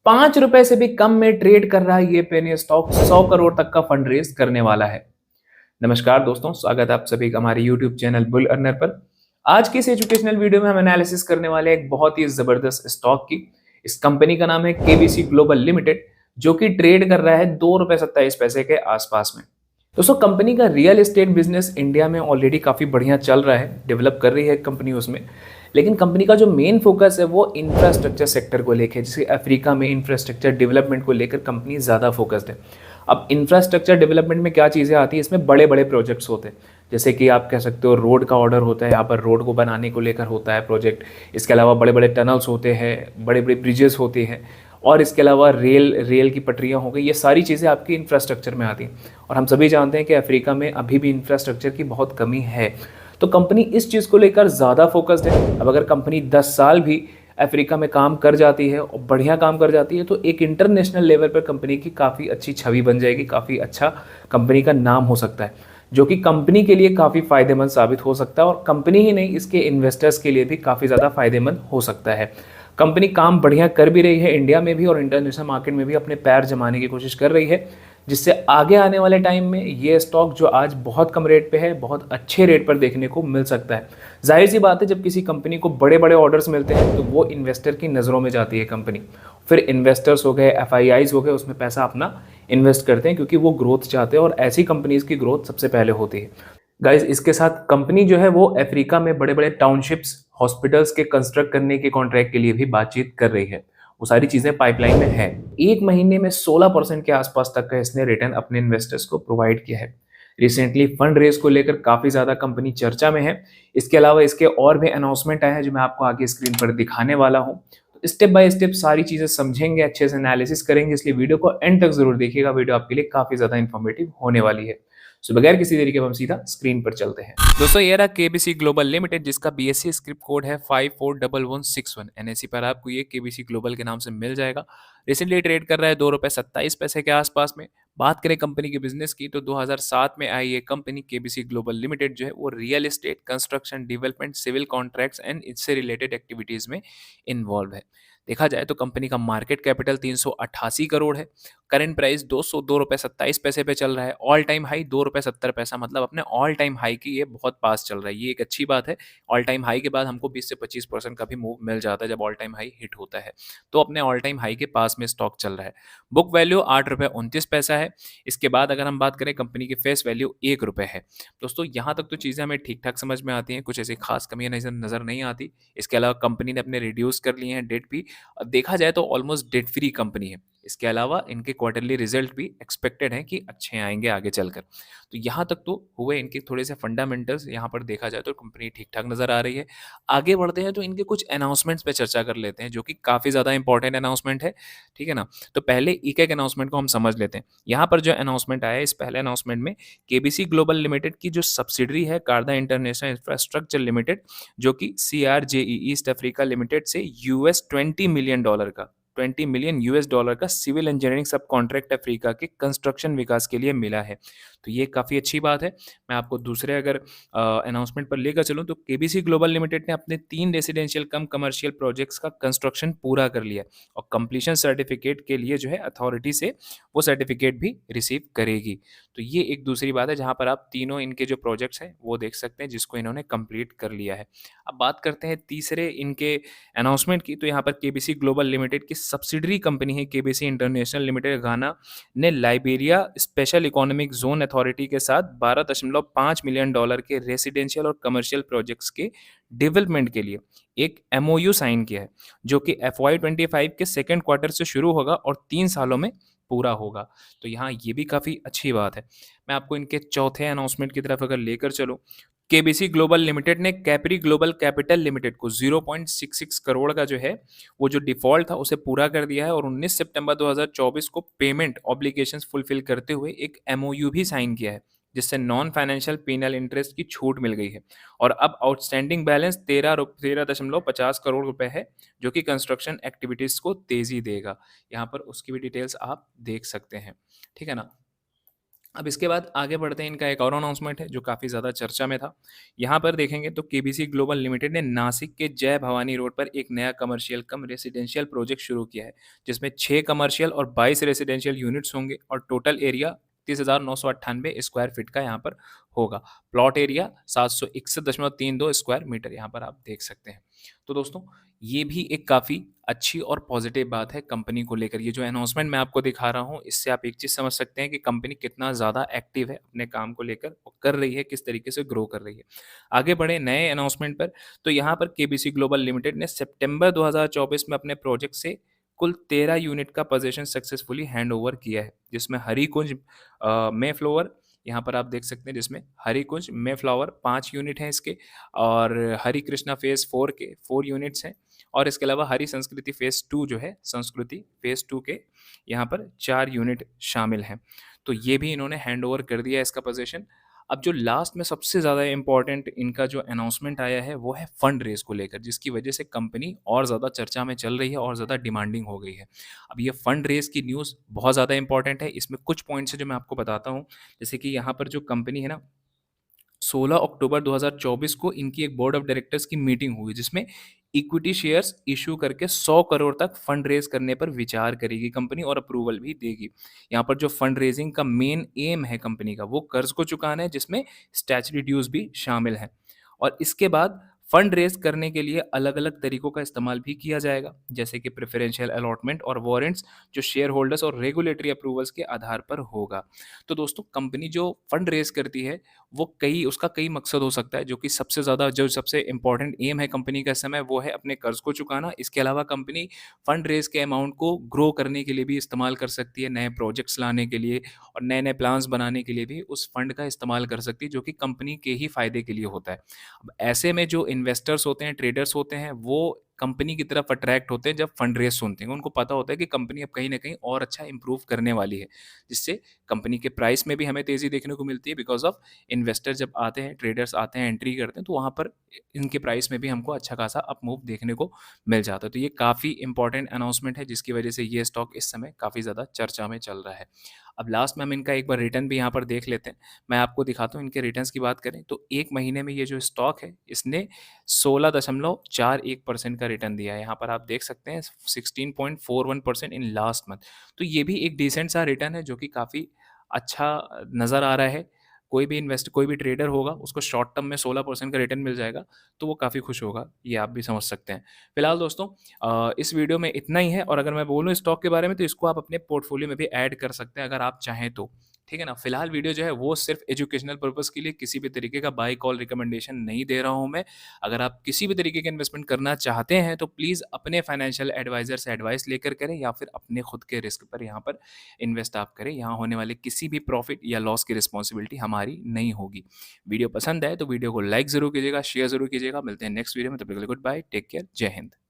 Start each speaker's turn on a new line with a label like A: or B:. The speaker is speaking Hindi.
A: ₹5 से भी कम में ट्रेड कर रहा है ये पेनी स्टॉक 100 करोड़ तक का फंड रेज करने वाला है। नमस्कार दोस्तों, स्वागत है आप सभी का हमारे यूट्यूब चैनल बुल अर्नर पर। आज की इस एजुकेशनल वीडियो में हम एनालिसिस करने वाले हैं एक बहुत ही जबरदस्त स्टॉक की। इस कंपनी का नाम है केबीसी ग्लोबल लिमिटेड, जो कि ट्रेड कर रहा है ₹2.27 के आसपास में। दोस्तों, कंपनी का रियल एस्टेट बिजनेस इंडिया में ऑलरेडी काफ़ी बढ़िया चल रहा है, डेवलप कर रही है कंपनी उसमें। लेकिन कंपनी का जो मेन फोकस है वो इंफ्रास्ट्रक्चर सेक्टर को लेकर, जैसे अफ्रीका में इंफ्रास्ट्रक्चर डेवलपमेंट को लेकर कंपनी ज़्यादा फोकस्ड है। अब इंफ्रास्ट्रक्चर डेवलपमेंट में क्या चीज़ें आती है, इसमें बड़े बड़े प्रोजेक्ट्स होते हैं। जैसे कि आप कह सकते हो रोड का ऑर्डर होता है, यहाँ पर रोड को बनाने को लेकर होता है प्रोजेक्ट। इसके अलावा बड़े बड़े टनल्स होते हैं, बड़े बड़े ब्रिजेस होते हैं, और इसके अलावा रेल की पटरियाँ हो गई। ये सारी चीज़ें आपकी इंफ्रास्ट्रक्चर में आती हैं। और हम सभी जानते हैं कि अफ्रीका में अभी भी इंफ्रास्ट्रक्चर की बहुत कमी है, तो कंपनी इस चीज़ को लेकर ज़्यादा फोकस्ड है। अब अगर कंपनी 10 साल भी अफ्रीका में काम कर जाती है और बढ़िया काम कर जाती है, तो एक इंटरनेशनल लेवल पर कंपनी की काफ़ी अच्छी छवि बन जाएगी, काफ़ी अच्छा कंपनी का नाम हो सकता है, जो कि कंपनी के लिए काफ़ी फ़ायदेमंद साबित हो सकता है, और कंपनी ही नहीं, इसके इन्वेस्टर्स के लिए भी काफ़ी ज़्यादा फायदेमंद हो सकता है। कंपनी काम बढ़िया कर भी रही है, इंडिया में भी और इंटरनेशनल मार्केट में भी अपने पैर जमाने की कोशिश कर रही है, जिससे आगे आने वाले टाइम में ये स्टॉक जो आज बहुत कम रेट पे है, बहुत अच्छे रेट पर देखने को मिल सकता है। जाहिर सी बात है, जब किसी कंपनी को बड़े बड़े ऑर्डर्स मिलते हैं तो वो इन्वेस्टर की नज़रों में जाती है कंपनी। फिर इन्वेस्टर्स हो गए, एफआईआईज हो गए, उसमें पैसा अपना इन्वेस्ट करते हैं, क्योंकि वो ग्रोथ चाहते हैं और ऐसी कंपनीज की ग्रोथ सबसे पहले होती है। गाइज, इसके साथ कंपनी जो है वो अफ्रीका में बड़े बड़े टाउनशिप्स, हॉस्पिटल्स के कंस्ट्रक्ट करने के कॉन्ट्रैक्ट के लिए भी बातचीत कर रही है। वो सारी चीज़ें पाइपलाइन में है। एक महीने में 16% के आसपास तक का इसने रिटर्न अपने इन्वेस्टर्स को प्रोवाइड किया है। रिसेंटली फंड रेज को लेकर काफ़ी ज़्यादा कंपनी चर्चा में है। इसके अलावा इसके और भी अनाउंसमेंट आए हैं, जो मैं आपको आगे स्क्रीन पर दिखाने वाला हूँ। तो स्टेप बाय स्टेप सारी चीज़ें समझेंगे, अच्छे से एनालिसिस करेंगे, इसलिए वीडियो को एंड तक जरूर देखिएगा। वीडियो आपके लिए काफ़ी ज़्यादा इन्फॉर्मेटिव होने वाली है। सो बगैर किसी देरी के हम सीधा स्क्रीन पर चलते हैं। दोस्तों, ये रहा केबीसी ग्लोबल लिमिटेड, जिसका बीएससी स्क्रिप्ट कोड है 541161। एनएससी पर आपको ये केबीसी ग्लोबल के नाम से मिल जाएगा। रिसेंटली ट्रेड कर रहा है ₹2.27 के आसपास में। बात करें कंपनी के बिजनेस की, तो 2007 में आई ये कंपनी केबीसी ग्लोबल लिमिटेड जो है वो real estate, construction, development, civil contracts and इससे रिलेटेड एक्टिविटीज में इन्वॉल्व है। देखा जाए तो कंपनी का मार्केट कैपिटल 388 करोड़ है। करंट प्राइस ₹202.27 पे चल रहा है। ऑल टाइम हाई ₹2.70, मतलब अपने ऑल टाइम हाई की ये बहुत पास चल रहा है। ये एक अच्छी बात है। ऑल टाइम हाई के बाद हमको 20 से 25% का भी मूव मिल जाता है जब ऑल टाइम हाई हिट होता है। तो अपने ऑल टाइम हाई के पास में स्टॉक चल रहा है। बुक वैल्यू ₹8.29 है। इसके बाद अगर हम बात करें कंपनी की फेस वैल्यू ₹1 है। दोस्तों, यहाँ तक तो चीज़ें हमें ठीक ठाक समझ में आती हैं, कुछ ऐसी खास कमियां नज़र नहीं आती। इसके अलावा कंपनी ने अपने रिड्यूस कर लिए हैं डेट भी। देखा जाए तो ऑलमोस्ट डेट फ्री कंपनी है। इसके अलावा इनके क्वार्टरली रिजल्ट भी एक्सपेक्टेड हैं कि अच्छे आएंगे आगे चलकर। तो यहाँ तक तो हुए इनके थोड़े से फंडामेंटल्स, यहाँ पर देखा जाए तो कंपनी ठीक ठाक नज़र आ रही है। आगे बढ़ते हैं तो इनके कुछ अनाउंसमेंट्स पे चर्चा कर लेते हैं, जो कि काफ़ी ज़्यादा इंपॉर्टेंट अनाउंसमेंट है। ठीक है ना? तो पहले एक एक अनाउंसमेंट को हम समझ लेते हैं। यहाँ पर जो अनाउंसमेंट आया है, इस पहले अनाउंसमेंट में केबीसी ग्लोबल लिमिटेड की जो सब्सिडरी है कार्दा इंटरनेशनल इंफ्रास्ट्रक्चर लिमिटेड, जो कि CRJE ईस्ट अफ्रीका लिमिटेड से $20 मिलियन का सिविल इंजीनियरिंग सब कॉन्ट्रैक्ट अफ्रीका के कंस्ट्रक्शन विकास के लिए मिला है। तो ये काफ़ी अच्छी बात है। मैं आपको दूसरे अगर अनाउंसमेंट पर लेकर चलूँ, तो केबीसी ग्लोबल लिमिटेड ने अपने 3 रेजिडेंशियल कम कमर्शियल प्रोजेक्ट्स का कंस्ट्रक्शन पूरा कर लिया है, और कंप्लीशन सर्टिफिकेट के लिए जो है अथॉरिटी से वो सर्टिफिकेट भी रिसीव करेगी। तो ये एक दूसरी बात है, जहाँ पर आप तीनों इनके जो प्रोजेक्ट्स हैं वो देख सकते हैं, जिसको इन्होंने कंप्लीट कर लिया है। अब बात करते हैं तीसरे इनके अनाउंसमेंट की, तो यहाँ पर केबीसी ग्लोबल लिमिटेड की सब्सिडरी कंपनी है केबीसी इंटरनेशनल लिमिटेड घाना ने Liberia special economic zone authority के साथ $12.5 मिलियन के रेसिडेंशियल और कमर्शियल प्रोजेक्ट्स के डेवलपमेंट के लिए एक एमओयू साइन किया है, जो कि FY25 के सेकेंड क्वार्टर से शुरू होगा और 3 सालों में पूरा होगा। तो यहाँ ये भी काफ़ी अच्छी बात है। मैं आपको इनके चौथे अनाउंसमेंट की तरफ अगर लेकर चलूँ, केबीसी ग्लोबल लिमिटेड ने कैपरी ग्लोबल कैपिटल लिमिटेड को 0.66 करोड़ का जो है वो जो डिफॉल्ट था उसे पूरा कर दिया है, और 19 सितंबर 2024 को पेमेंट ऑब्लिगेशंस फुलफिल करते हुए एक एमओयू भी साइन किया है, जिससे नॉन फाइनेंशियल पेनल इंटरेस्ट की छूट मिल गई है। और अब आउटस्टैंडिंग बैलेंस 13.50 करोड़ रुपए है, जो कि कंस्ट्रक्शन एक्टिविटीज को तेजी देगा। यहाँ पर उसकी भी डिटेल्स आप देख सकते हैं। ठीक है ना? अब इसके बाद आगे बढ़ते हैं, इनका एक और अनाउंसमेंट है जो काफ़ी ज़्यादा चर्चा में था। यहाँ पर देखेंगे तो केबीसी ग्लोबल लिमिटेड ने नासिक के जय भवानी रोड पर एक नया कमर्शियल कम रेसिडेंशियल प्रोजेक्ट शुरू किया है, जिसमें 6 कमर्शियल और 22 रेसिडेंशियल यूनिट्स होंगे और टोटल एरिया 30,998 स्क्वायर फीट का यहाँ पर होगा। प्लॉट एरिया 761.32 स्क्वायर मीटर यहाँ पर आप देख सकते हैं। तो दोस्तों, ये भी एक काफ़ी अच्छी और पॉजिटिव बात है कंपनी को लेकर। ये जो अनाउंसमेंट मैं आपको दिखा रहा हूँ, इससे आप एक चीज़ समझ सकते हैं कि कंपनी कितना ज़्यादा एक्टिव है अपने काम को लेकर और कर रही है, किस तरीके से ग्रो कर रही है। आगे बढ़े नए अनाउंसमेंट पर, तो यहाँ पर केबीसी ग्लोबल लिमिटेड ने सितंबर 2024 में अपने प्रोजेक्ट से कुल 13 यूनिट का पोजीशन सक्सेसफुली हैंड ओवर किया है, जिसमें हरिकुंज मेफ्लोवर यहाँ पर आप देख सकते हैं, जिसमें हरिकुंज मेफ्लावर 5 यूनिट हैं इसके, और हरि कृष्णा फेज़ 4 के 4 यूनिट्स हैं, और इसके अलावा हरि संस्कृति फेज़ 2 जो है, संस्कृति फेज़ 2 के यहाँ पर 4 यूनिट शामिल हैं। तो ये भी इन्होंने हैंड ओवर कर दिया है इसका पोज़ीशन। अब जो लास्ट में सबसे ज़्यादा इम्पोर्टेंट इनका जो अनाउंसमेंट आया है, वो है फंड रेज़ को लेकर, जिसकी वजह से कंपनी और ज़्यादा चर्चा में चल रही है और ज़्यादा डिमांडिंग हो गई है। अब ये फंड रेज़ की न्यूज़ बहुत ज़्यादा इम्पोर्टेंट है। इसमें कुछ पॉइंट्स हैं जो मैं आपको बताता हूँ। जैसे कि यहाँ पर जो कंपनी है ना, 16 अक्टूबर 2024 को इनकी एक बोर्ड ऑफ डायरेक्टर्स की मीटिंग हुई, जिसमें इक्विटी शेयर्स इश्यू करके 100 करोड़ तक फंड रेज करने पर विचार करेगी कंपनी और अप्रूवल भी देगी। यहाँ पर जो फंड रेजिंग का मेन एम है कंपनी का, वो कर्ज को चुकाना है, जिसमें स्टैच्यूटरी ड्यूज भी शामिल है। और इसके बाद फंड रेज करने के लिए अलग अलग तरीकों का इस्तेमाल भी किया जाएगा, जैसे कि प्रेफरेंशियल अलॉटमेंट और वारंट्स, जो शेयर होल्डर्स और रेगुलेटरी अप्रूवल्स के आधार पर होगा। तो दोस्तों, कंपनी जो फंड रेज करती है, वो उसका कई मकसद हो सकता है, जो कि सबसे ज़्यादा जो सबसे इंपॉर्टेंट एम है कंपनी का इस समय, वो है अपने कर्ज को चुकाना। इसके अलावा कंपनी फंड रेज के अमाउंट को ग्रो करने के लिए भी इस्तेमाल कर सकती है, नए प्रोजेक्ट्स लाने के लिए और नए नए प्लान्स बनाने के लिए भी उस फंड का इस्तेमाल कर सकती है, जो कि कंपनी के ही फायदे के लिए होता है। अब ऐसे में जो इन्वेस्टर्स होते हैं, ट्रेडर्स होते हैं, वो कंपनी की तरफ अट्रैक्ट होते हैं जब फंड रेज सुनते हैं। उनको पता होता है कि कंपनी अब कहीं न कहीं और अच्छा इम्प्रूव करने वाली है, जिससे कंपनी के प्राइस में भी हमें तेज़ी देखने को मिलती है, बिकॉज़ ऑफ इन्वेस्टर जब आते हैं, ट्रेडर्स आते हैं, एंट्री करते हैं, तो वहाँ पर इनके प्राइस में भी हमको अच्छा खासा अप मूव देखने को मिल जाता है। तो ये काफ़ी इंपॉर्टेंट अनाउंसमेंट है, जिसकी वजह से ये स्टॉक इस समय काफ़ी ज़्यादा चर्चा में चल रहा है। अब लास्ट में हम इनका एक बार रिटर्न भी यहाँ पर देख लेते हैं। मैं आपको दिखाता हूँ, इनके रिटर्न्स की बात करें तो 1 महीने में ये जो स्टॉक है, इसने 16.41% का रिटर्न दिया है। यहाँ पर आप देख सकते हैं 16.41% इन लास्ट मंथ। तो ये भी एक डिसेंट सा रिटर्न है, जो कि काफ़ी अच्छा नज़र आ रहा है। कोई भी ट्रेडर होगा, उसको शॉर्ट टर्म में 16% का रिटर्न मिल जाएगा, तो वो काफ़ी खुश होगा, ये आप भी समझ सकते हैं। फिलहाल दोस्तों, इस वीडियो में इतना ही है, और अगर मैं बोलूँ स्टॉक के बारे में, तो इसको आप अपने पोर्टफोलियो में भी ऐड कर सकते हैं अगर आप चाहें तो। ठीक है ना? फिलहाल वीडियो जो है वो सिर्फ़ एजुकेशनल पर्पज़ के लिए, किसी भी तरीके का बाय कॉल रिकमेंडेशन नहीं दे रहा हूँ मैं। अगर आप किसी भी तरीके का इन्वेस्टमेंट करना चाहते हैं, तो प्लीज़ अपने फाइनेंशियल एडवाइज़र से एडवाइस लेकर करें, या फिर अपने खुद के रिस्क पर यहाँ पर इन्वेस्ट आप करें। यहाँ होने वाले किसी भी प्रॉफ़िट या लॉस की रिस्पॉन्सिबिलिटी हमारी नहीं होगी। वीडियो पसंद आए तो वीडियो को लाइक ज़रूर कीजिएगा, शेयर ज़रूर कीजिएगा। मिलते हैं नेक्स्ट वीडियो में, तब तक के लिए गुड बाय, टेक केयर, जय हिंद।